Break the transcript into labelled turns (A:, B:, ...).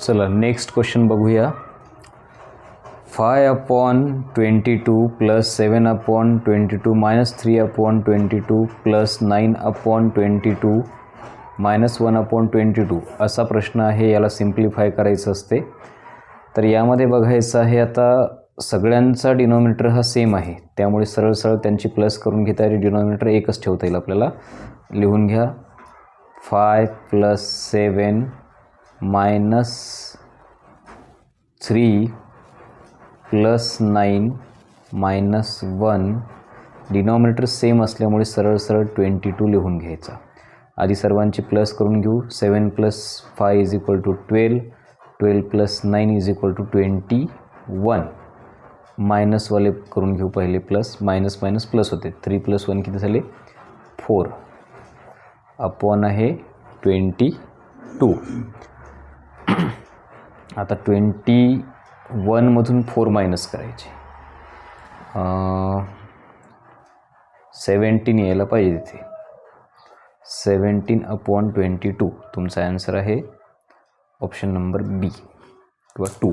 A: चला next question बघूया. 5/22 + 7/22 - 3/22 + 9/22 - 1/22 असा प्रश्न आहे. याला सिम्प्लिफाय करायचं असते. तर यामध्ये बघायचं आहे, आता सगळ्यांचा डिनॉमिनेटर हा सेम आहे, त्यामुळे सरळ सरळ त्यांची प्लस करून घेता येईल. डिनॉमिनेटर एकच ठेवता येईल आपल्याला. लिहून घ्या 5 + 7 - 3 + 9 - 1. डिनॉमिनेटर सेम असल्यामुळे सरळ सरळ 22 लिहून घ्यायचा. आधी सर्वांची प्लस करून घेऊ. 7 + 5 = 12. 12 + 9 = 21. मायनसवाले करून घेऊ पहिले. प्लस मायनस मायनस प्लस होते. 3 + 1 किती झाले? 4 अपॉन आहे 22. आता 21मधून 4 मायनस करायचे. 17 यायला पाहिजे तिथे. 17/22 तुमचा ॲन्सर आहे ऑप्शन नंबर बी किंवा 2.